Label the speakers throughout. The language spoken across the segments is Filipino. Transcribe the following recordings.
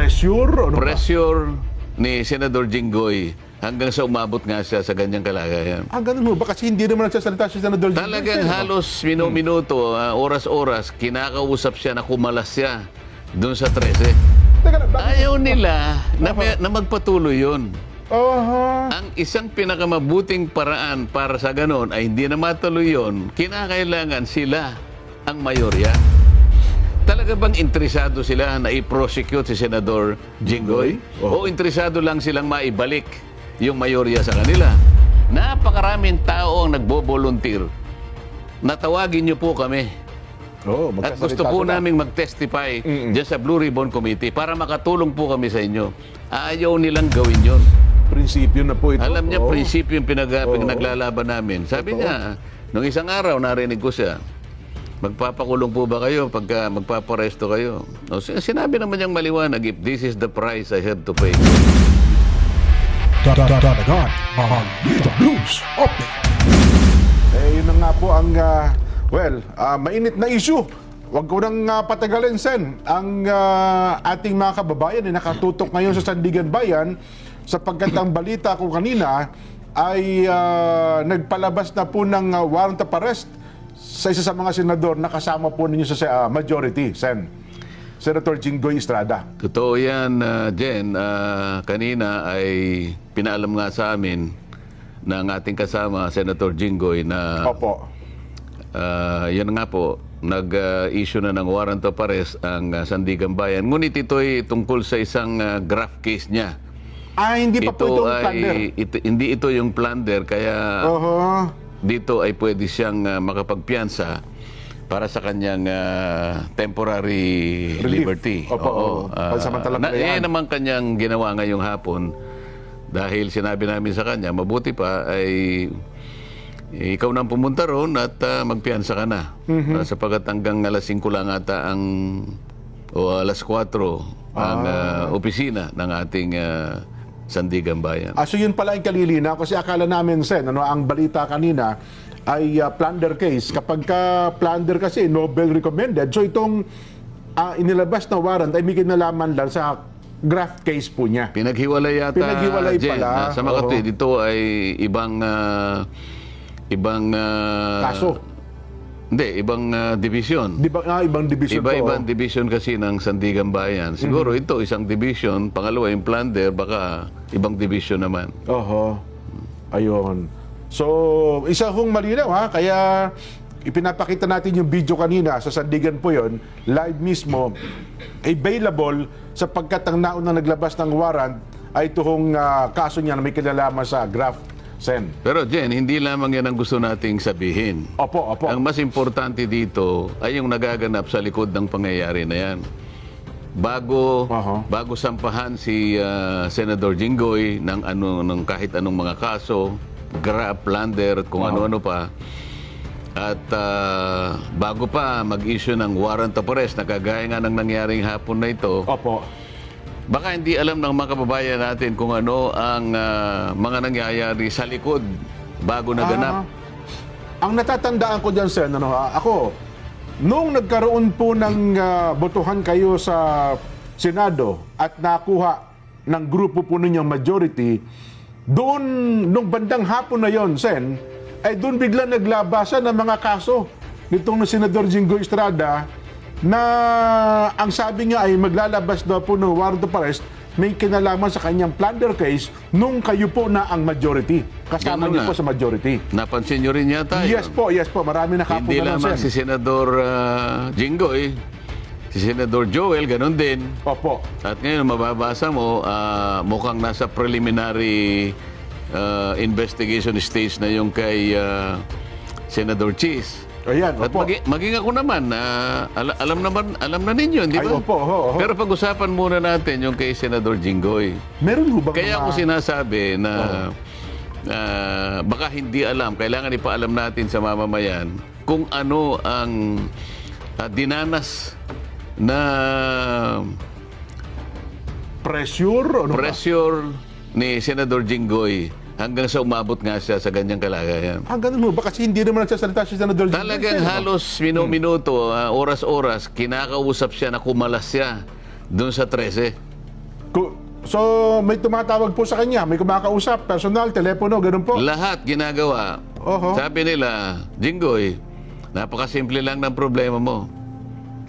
Speaker 1: Pressure? Ano ba?
Speaker 2: Pressure ni Senador Jinggoy hanggang sa umabot nga siya sa ganyang kalagayan.
Speaker 1: Ganun mo ba? Kasi hindi naman nagsasalita si Senador Jinggoy.
Speaker 2: Talagang halos minuto, oras-oras, kinakausap siya na kumalas siya doon sa 13.
Speaker 1: Teka lang, bakit?
Speaker 2: Ayaw nila na magpatuloy yun. Ang isang pinakamabuting paraan para sa ganon ay hindi na matuloy yun, kinakailangan sila ang mayorya. Talaga bang interesado sila na i-prosecute si Senador Jinggoy? O interesado lang silang maibalik yung mayorya sa kanila? Napakaraming tao ang nagbo-volunteer. Natawagin niyo po kami. At gusto po naming mag-testify dyan sa Blue Ribbon Committee para makatulong po kami sa inyo. Ayaw nilang gawin yun.
Speaker 1: Prinsipyo na po ito.
Speaker 2: Alam niya, prinsipyo yung pinaglalaban namin. Sabi niya, nung isang araw, narinig ko siya, magpapakulong po ba kayo pagka magpaparesto kayo? O, sinabi naman niyang maliwanag, if this is the price I have to pay.
Speaker 3: Dadagan, Balita News Update.
Speaker 1: Yun na nga po ang, mainit na issue. Huwag ko nang patagalin, Sen. Ang ating mga kababayan ay nakatutok ngayon sa Sandigan Bayan sapagkat ang balita ko kanina ay nagpalabas na po ng warrant of arrest sa isa sa mga senador na kasama po ninyo sa majority, Sen. Senator Jinggoy Estrada.
Speaker 2: Totoo yan, Jen. Kanina ay pinaalam nga sa amin ng ating kasama, Senator Jinggoy, na
Speaker 1: Opo.
Speaker 2: yan nga po, nag-issue na ng warrant of arrest ang Sandigan Bayan. Ngunit ito ay tungkol sa isang graft case niya.
Speaker 1: Hindi pa po itong plunder.
Speaker 2: Hindi ito yung plunder, kaya dito ay pwede siyang makapagpiyansa para sa kanyang temporary liberty.
Speaker 1: Opo. Pansamantalang
Speaker 2: yan naman kanyang ginawa ngayong hapon dahil sinabi namin sa kanya, mabuti pa ay ikaw nang pumunta ron at magpiyansa ka na. Sapagat hanggang alas 5 lang ata o alas 4 ang opisina ng ating Sandigan Bayan.
Speaker 1: So yun pala yung kalilina kasi akala namin, Sen, ang balita kanina ay plunder case. Kapag ka plunder kasi, Nobel recommended. So itong inilabas na warrant ay may kinalaman lang sa graft case po niya.
Speaker 2: Pinaghiwalay yata,
Speaker 1: Pinaghiwalay
Speaker 2: Jen,
Speaker 1: pala.
Speaker 2: sa makatwid. Ito ay ibang
Speaker 1: Kaso.
Speaker 2: Hindi, ibang division.
Speaker 1: Ibang division po.
Speaker 2: Iba-ibang division kasi ng Sandigan Bayan. Siguro ito isang division, pangalawa yung plunder, baka ibang division naman.
Speaker 1: Ayun. So, isa hong malinaw kaya ipinapakita natin yung video kanina sa Sandigan po yon, live mismo, available sapagkat ang naunang naglabas ng warrant ay ito hong kaso niya na may kinalaman sa graft, Sen.
Speaker 2: Pero Jen, hindi lamang yan ang gusto nating sabihin.
Speaker 1: Opo.
Speaker 2: Ang mas importante dito ay yung nagaganap sa likod ng pangyayari na yan. Bago sampahan si Senador Jinggoy ng kahit anong mga kaso, graft, plunder, kung ano-ano pa, at bago pa mag-issue ng warrant of arrest na kagaya nga ng nangyaring hapon na ito, baka hindi alam ng mga kababayan natin kung ano ang mga nangyayari sa likod bago naganap.
Speaker 1: Ang natatandaan ko dyan, Sen, ako, nung nagkaroon po ng botohan kayo sa Senado at nakuha ng grupo po ninyong majority, doon, nung bandang hapon na yon, Sen, ay doon bigla naglabasan ng mga kaso nitong Senador Jinggoy Estrada na ang sabi niya ay maglalabas daw po ng warrant of arrest may kinalaman sa kanyang plunder case nung kayo po na ang majority. Kasama niyo po sa majority.
Speaker 2: Napansin niyo rin yata
Speaker 1: Yes po. Marami na
Speaker 2: hindi lamang si Senador Jinggoy, si Senador Joel, ganun din.
Speaker 1: Opo.
Speaker 2: At ngayon, mababasa mo, mukhang nasa preliminary investigation stage na yung kay Senador Cheese.
Speaker 1: Ayan,
Speaker 2: At
Speaker 1: opo.
Speaker 2: maging ako naman, alam na ninyo, di ba?
Speaker 1: Ay, opo.
Speaker 2: Pero pag-usapan muna natin yung kay Senador Jinggoy.
Speaker 1: Meron ho bang
Speaker 2: Kaya ako sinasabi na baka hindi alam, kailangan ipaalam natin sa mamamayan kung ano ang dinanas na
Speaker 1: pressure?
Speaker 2: pressure ni Senador Jinggoy hanggang sa umabot nga siya sa ganyang kalagayan.
Speaker 1: Ganun ho ba? Kasi hindi naman nagsasalita si Senador Jinggoy.
Speaker 2: Talagang halos minuto, oras-oras, kinakausap siya na kumalas siya doon sa 13.
Speaker 1: So, may tumatawag po sa kanya, may kumakausap, personal, telepono, ganun po.
Speaker 2: Lahat ginagawa.
Speaker 1: Oho.
Speaker 2: Sabi nila, Jinggoy, napakasimple lang ng problema mo.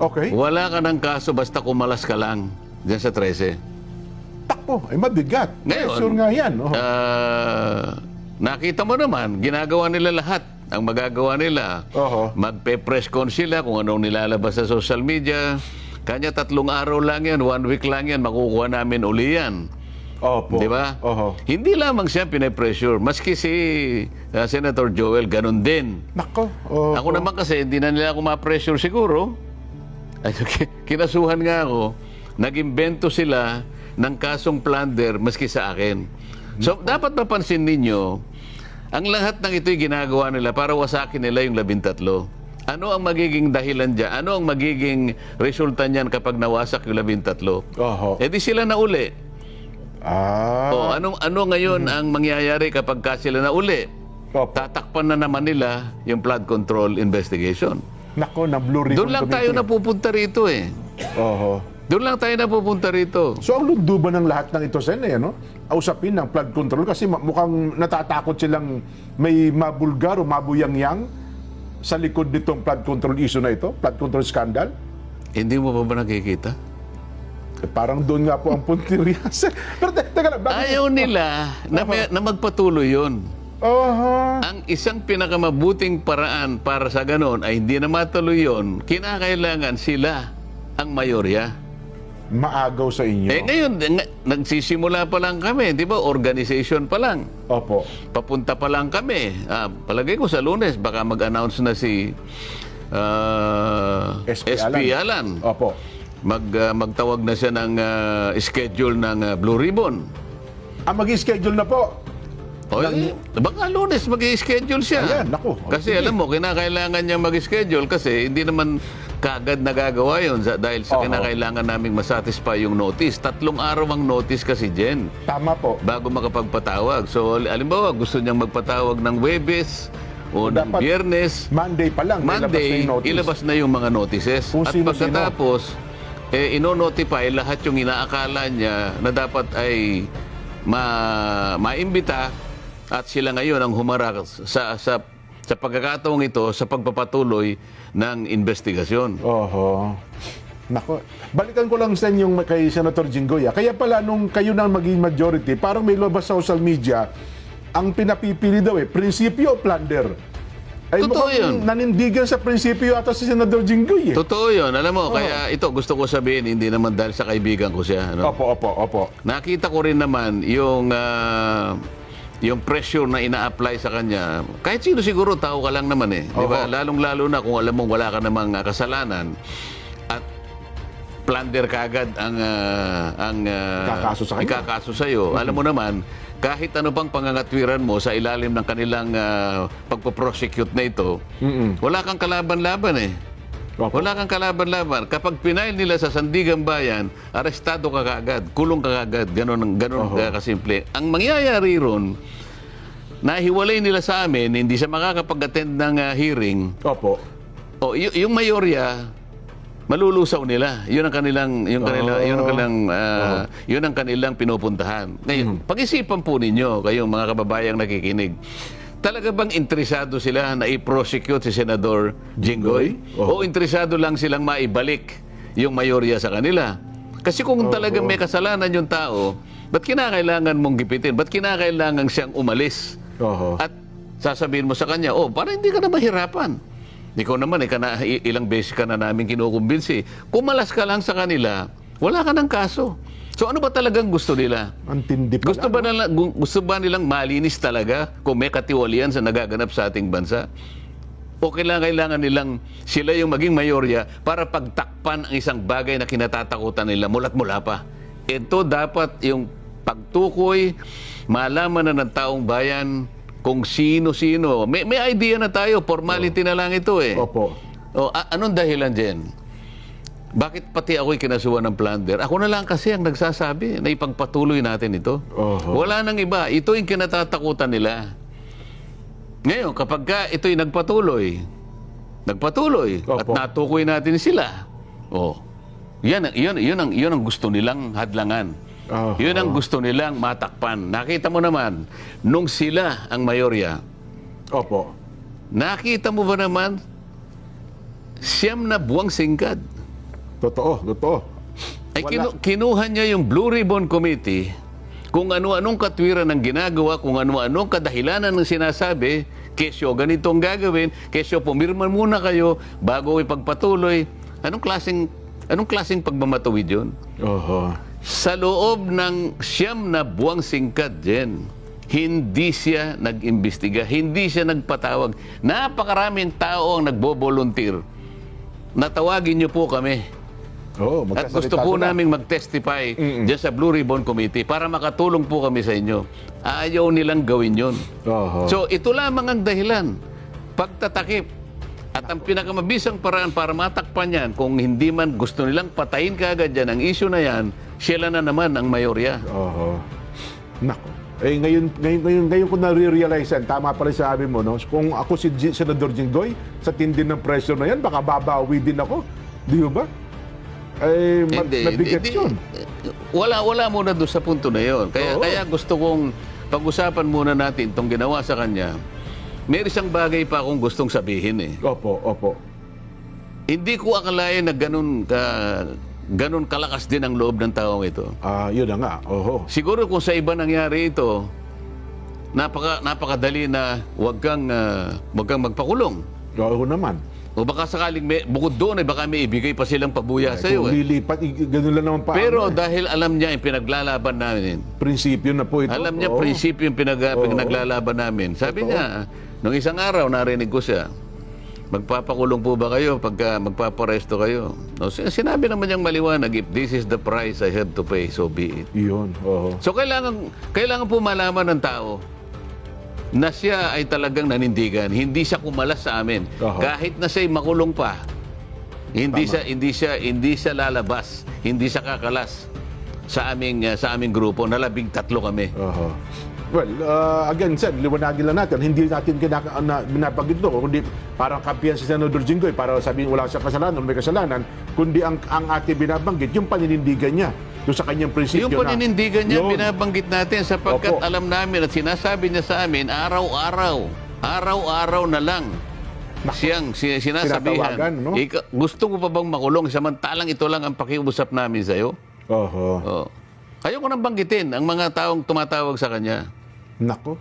Speaker 1: Okay.
Speaker 2: Wala ka ng kaso basta kumalas ka lang dyan sa 13.
Speaker 1: Takpo, ay mabigat.
Speaker 2: Ngayon,
Speaker 1: Sure nga yan. Oho.
Speaker 2: Nakita mo naman, ginagawa nila lahat. Ang magagawa nila,
Speaker 1: Oho.
Speaker 2: magpe-press con sila kung anong nilalabas sa social media. Kanya 3 araw lang yan, 1 week lang yan, makukuha namin uli yan.
Speaker 1: Opo.
Speaker 2: Di ba?
Speaker 1: Oho.
Speaker 2: Hindi lamang siya pinapressure. Maski si Senator Joel, ganun din.
Speaker 1: Nako. Oho.
Speaker 2: Ako naman kasi, hindi na nila ako ma-pressure siguro. Ay, kinasuhan nga ako, nag-imbento sila ng kasong plunder maski sa akin. So, dapat mapansin ninyo, ang lahat ng ito'y ginagawa nila para wasakin nila yung 13. Ano ang magiging dahilan dyan? Ano ang magiging resulta niyan kapag nawasak yung 13?
Speaker 1: Oho.
Speaker 2: Eh di sila na uli.
Speaker 1: Ah.
Speaker 2: Ano ngayon ang mangyayari kapag sila na uli?
Speaker 1: Opo.
Speaker 2: Tatakpan na naman nila yung flood control investigation.
Speaker 1: Nako, na Blue Ribbon
Speaker 2: Doon lang tayo
Speaker 1: Committee.
Speaker 2: napupunta rito eh.
Speaker 1: Oho.
Speaker 2: Doon lang tayo napupunta rito.
Speaker 1: So, ang lunduban ng lahat ng ito, Sen, no? Ausapin ng flood control kasi mukhang natatakot silang may mabulgar o mabuyangyang sa likod nitong flood control issue na ito, flood control scandal.
Speaker 2: Hindi mo pa ba nakikita?
Speaker 1: Eh, parang doon nga po ang punteriya. Pero teka lang, bakit?
Speaker 2: Ayaw nila na magpatuloy yun.
Speaker 1: Oho.
Speaker 2: Ang isang pinakamabuting paraan para sa ganon ay hindi na matuloy yun, kinakailangan sila ang mayorya.
Speaker 1: Maagaw sa inyo.
Speaker 2: Eh ngayon, nagsisimula pa lang kami, di ba? Organization pa lang.
Speaker 1: Opo.
Speaker 2: Papunta pa lang kami. Palagay ko sa Lunes, baka mag-announce na si SP Alan.
Speaker 1: Opo.
Speaker 2: Magtawag na siya ng schedule ng Blue Ribbon.
Speaker 1: Mag-schedule na po.
Speaker 2: O, baka Lunes mag-schedule siya.
Speaker 1: Ayan, naku.
Speaker 2: Kasi alam mo, kinakailangan niya mag-schedule kasi hindi naman kagad nagagawa yun dahil sa
Speaker 1: Oho.
Speaker 2: kinakailangan naming masatisfy yung notice. 3 araw ang notice kasi, Jen,
Speaker 1: Tama po.
Speaker 2: bago makapagpatawag. So, alimbawa, gusto niyang magpatawag ng Webes o ng
Speaker 1: Dapat
Speaker 2: Biyernes.
Speaker 1: Monday pa lang.
Speaker 2: Monday,
Speaker 1: ilabas na yung notice.
Speaker 2: ilabas na yung mga notices.
Speaker 1: Kung
Speaker 2: At
Speaker 1: sino-sino.
Speaker 2: pagkatapos, ino-notify lahat yung inaakala niya na dapat ay maimbita at sila ngayon ang humarap sa pagkakataong ito sa pagpapatuloy ng investigasyon.
Speaker 1: Oho. Nako. Balikan ko lang sa yung kay Senator Jinggoy. Kaya pala nung kayo na maging majority, parang may lumabas sa social media, ang pinapipili daw prinsipyo o plunder. Ay
Speaker 2: Totoo
Speaker 1: mukhang
Speaker 2: yun.
Speaker 1: nanindigan sa prinsipyo ata si Senator Jinggoy.
Speaker 2: Totoo yun. Alam mo, kaya ito gusto ko sabihin, hindi naman dahil sa kaibigan ko siya. Ano?
Speaker 1: Opo.
Speaker 2: Nakita ko rin naman yung pressure na ina-apply sa kanya. Kahit sino siguro, tao ka lang naman eh. Di ba?
Speaker 1: Oho.
Speaker 2: Lalong-lalo na kung alam mong wala ka namang kasalanan at plunder kagad ang
Speaker 1: Ikakaso sa kanya.
Speaker 2: ikakaso sa'yo. Alam mo naman, kahit ano pang pangangatwiran mo sa ilalim ng kanilang pagpo-prosecute na ito, wala kang kalaban-laban eh.
Speaker 1: Opo.
Speaker 2: Wala kang kalaban-laban. Kapag pinail nila sa Sandigan Bayan, arestado ka kagad, kulong ka kagad, ganun kasimple. Ang mangyayari ron, nahiwalay nila sa amin, hindi siya makakapag-attend ng hearing.
Speaker 1: Opo.
Speaker 2: O yung mayorya, malulusaw nila. Yun ang kanilang pinupuntahan. Ngayon, pag-isipan po ninyo, kayong mga kababayang nakikinig. Talaga bang interesado sila na i-prosecute si Senador Jinggoy? O interesado lang silang maibalik yung mayorya sa kanila? Kasi kung talagang may kasalanan yung tao, ba't kinakailangan mong gipitin? Ba't kinakailangan siyang umalis?
Speaker 1: Oho.
Speaker 2: At sasabihin mo sa kanya, para hindi ka na mahirapan. Ikaw naman, ilang beses ka na namin kinukumbinsi. Kumalas ka lang sa kanila, wala ka ng kaso. So ano ba talagang gusto nila?
Speaker 1: Antindi pa
Speaker 2: Gusto ba nilang malinis talaga kung may katiwalian sa nagaganap sa ating bansa? O kailangan nilang sila yung maging mayorya para pagtakpan ang isang bagay na kinatatakutan nila mula't mula pa? Ito dapat yung pagtukoy, malaman na ng taong bayan kung sino-sino. May idea na tayo, formality na lang ito eh.
Speaker 1: Opo.
Speaker 2: Anong dahilan dyan? Bakit pati ako'y kinasuhan ng plunder? Ako na lang kasi ang nagsasabi na ipagpatuloy natin ito.
Speaker 1: Oho.
Speaker 2: Wala nang iba. Ito yung kinatatakutan nila. Ngayon, kapag ito'y nagpatuloy at
Speaker 1: Opo.
Speaker 2: natukoy natin sila, yan ang gusto nilang hadlangan.
Speaker 1: Oh,
Speaker 2: Yun ang gusto nilang matakpan. Nakita mo naman, nung sila ang mayorya,
Speaker 1: Opo.
Speaker 2: nakita mo ba naman, siyam na buwang singkad.
Speaker 1: Totoo.
Speaker 2: Ay
Speaker 1: Wala.
Speaker 2: kinuha niya yung Blue Ribbon Committee, kung ano-anong katwiran ang ginagawa, kung ano-anong kadahilanan ng sinasabi, kesyo ganito ang gagawin, kesyo pumirma muna kayo bago ipagpatuloy. Anong klaseng pagmamatuwid yun?
Speaker 1: Oho.
Speaker 2: Sa loob ng siyam na buwang singkad, Jen, hindi siya nag-imbestiga, hindi siya nagpatawag. Napakaraming tao ang nagbo-volunteer. Natawagin niyo po kami.
Speaker 1: Oo,
Speaker 2: At
Speaker 1: magkasalita
Speaker 2: gusto po
Speaker 1: sila.
Speaker 2: naming mag-testify dyan sa Blue Ribbon Committee para makatulong po kami sa inyo. Ayaw nilang gawin yun.
Speaker 1: Oho.
Speaker 2: So, ito lamang ang dahilan. Pagtatakip. At ang pinakamabisang paraan para matakpan yan, kung hindi man gusto nilang patayin kaagad yan, ang issue na yan, sila na naman ang mayorya.
Speaker 1: Oho. Nako. Eh ngayon ko na-realize yan, tama pala sabi mo, no? Kung ako si Senador Jinggoy, sa tindi ng pressure na yan, baka babawi din ako. Di ba? Eh, mabigat yun.
Speaker 2: Wala muna doon sa punto na yon. Kaya gusto kong pag-usapan muna natin itong ginawa sa kanya. May isang bagay pa akong gustong sabihin eh.
Speaker 1: Opo.
Speaker 2: Hindi ko akalain na ganun kalakas din ang loob ng taong ito.
Speaker 1: Yun na nga. Oho.
Speaker 2: Siguro kung sa iba nangyari ito, napakadali na wag kang magpakulong.
Speaker 1: Oo naman.
Speaker 2: O baka sakaling bukod doon, baka may ibigay pa silang pabuya sa iyo.
Speaker 1: Kung lilipat, ganun lang naman pa.
Speaker 2: Pero dahil alam niya yung pinaglalaban namin,
Speaker 1: prinsipyo na po ito.
Speaker 2: alam niya
Speaker 1: Oo.
Speaker 2: prinsipyo yung pinaglalaban namin. Sabi niya, nung isang araw narinig ko siya, magpapakulong po ba kayo pagka magpaparesto kayo? No, sinabi naman niyang maliwanag, if this is the price I have to pay, so be it.
Speaker 1: Yun. Oho.
Speaker 2: So kailangan po malaman ng tao na siya ay talagang nanindigan. Hindi siya kumalas sa amin.
Speaker 1: Oho.
Speaker 2: Kahit na siya'y makulong pa, hindi siya lalabas, hindi siya kakalas sa aming grupo na 13 kami.
Speaker 1: Oho. Well, again, sir, liwanagin lang natin. Hindi natin binabanggit ito. Kundi parang kampiyan si Senador Jinggoy para sabihin wala siyang kasalanan, may kasalanan. Kundi ang ating binabanggit, yung paninindigan niya doon sa kanyang prinsipyo
Speaker 2: Yung paninindigan niya,
Speaker 1: Yun.
Speaker 2: binabanggit natin sapagkat
Speaker 1: Opo.
Speaker 2: alam namin at sinasabi niya sa amin, araw-araw na lang siyang sinasabihan.
Speaker 1: Tinatawagan, no?
Speaker 2: Gusto mo pa bang makulong? Samantalang ito lang ang pakiusap namin sa'yo.
Speaker 1: Oho.
Speaker 2: Oh. Ayaw ko nang banggitin ang mga taong tumatawag sa kanya.
Speaker 1: Nako.